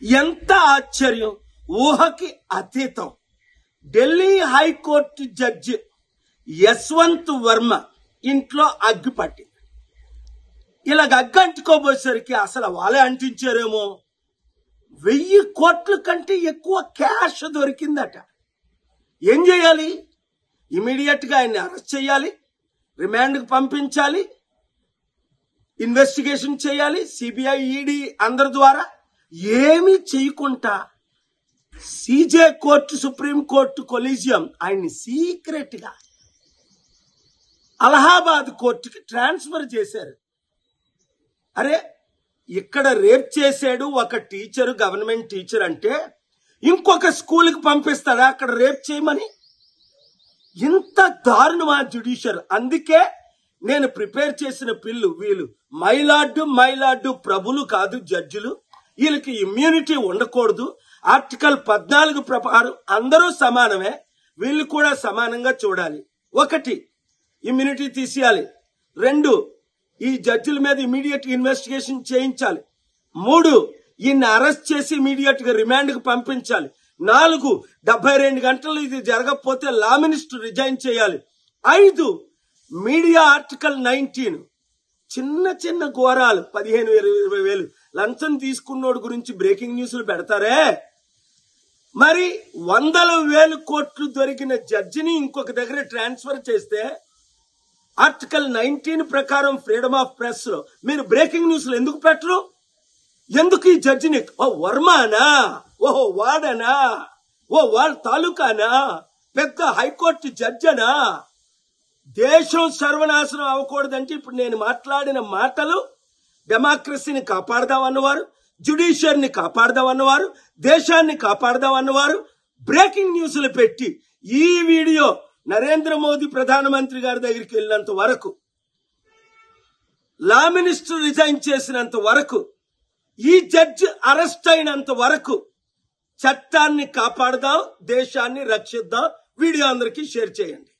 ఎంత ఆశ్చర్యం, ఊహకి అతీతం. ఢిల్లీ హైకోర్టు జడ్జి యశ్వంత్ వర్మ ఇంట్లో అగ్గి పట్టింది. ఇలాగ అగ్గి అంటుకోబోయేసరికి అసలు వాళ్ళే అంటించారేమో 1000 కోట్ల కంటే ఎక్కువ క్యాష్ దొరికిందట. ఏం చేయాలి? ఇమీడియట్ గా ఆయన్ని అరెస్ట్ చేయాలి, రిమాండ్కి పంపించాలి, ఇన్వెస్టిగేషన్ చేయాలి, సిబిఐ, ఈడీ అందరి ద్వారా. ఏమీ చేయకుండా CJ court, supreme court collegium ఆయన్ని సీక్రెట్ గా అలహాబాద్ కోర్టుకి ట్రాన్స్ఫర్ చేశారు. అరే, ఇక్కడ రేప్ చేసాడు ఒక టీచరు, గవర్నమెంట్ టీచర్ అంటే ఇంకొక స్కూల్కి పంపిస్తాడా అక్కడ రేప్ చేయమని? ఇంత దారుణమా జ్యుడిషియర్? అందుకే నేను ప్రిపేర్ చేసిన పిల్లు వీళ్ళు మైలార్డు ప్రభులు కాదు, జడ్జిలు. వీళ్ళకి ఇమ్యూనిటీ ఉండకూడదు. ఆర్టికల్ 14 ప్రకారం అందరూ సమానమే, వీళ్ళు కూడా సమానంగా చూడాలి. 1, ఇమ్యూనిటీ తీసేయాలి. 2, ఈ జడ్జిల మీద ఇమీడియట్ ఇన్వెస్టిగేషన్ చేయించాలి. 3, ఈయన్ని అరెస్ట్ చేసి ఇమీడియట్ గా రిమాండ్ కు పంపించాలి. 4, 72 గంటలు ఇది జరగకపోతే లా మినిస్టర్ రిజైన్ చేయాలి. 5, మీడియా ఆర్టికల్ 19 చిన్న చిన్న ఘోరాలు 15,000-20,000 లంచం తీసుకున్నోడు గురించి బ్రేకింగ్ న్యూస్లు పెడతారే. మరి 100,000 కోట్లు దొరికిన జడ్జిని ఇంకొక దగ్గర ట్రాన్స్ఫర్ చేస్తే ఆర్టికల్ 19 ప్రకారం ఫ్రీడమ్ ఆఫ్ ప్రెస్ లో మీరు బ్రేకింగ్ న్యూస్లు ఎందుకు పెట్టరు? ఎందుకు ఈ జడ్జిని వర్మానా, ఓహో వాడనా, వాళ్ళ తాలూకానా, పెద్ద హైకోర్టు జడ్జనా? దేశం సర్వనాశనం అవ్వకూడదంటే ఇప్పుడు నేను మాట్లాడిన మాటలు డెమోక్రసీని కాపాడదామన్నవారు, జ్యుడిషియర్ని కాపాడదామన్నవారు, దేశాన్ని కాపాడదామన్నవారు బ్రేకింగ్ న్యూస్లు పెట్టి ఈ వీడియో నరేంద్ర మోదీ ప్రధానమంత్రి గారి దగ్గరికి వెళ్ళినంత వరకు, లా మినిస్టర్ రిజైన్ చేసినంత వరకు, ఈ జడ్జి అరెస్ట్ అయినంత వరకు చట్టాన్ని కాపాడదాం, దేశాన్ని రక్షిద్దాం. వీడియో అందరికీ షేర్ చేయండి.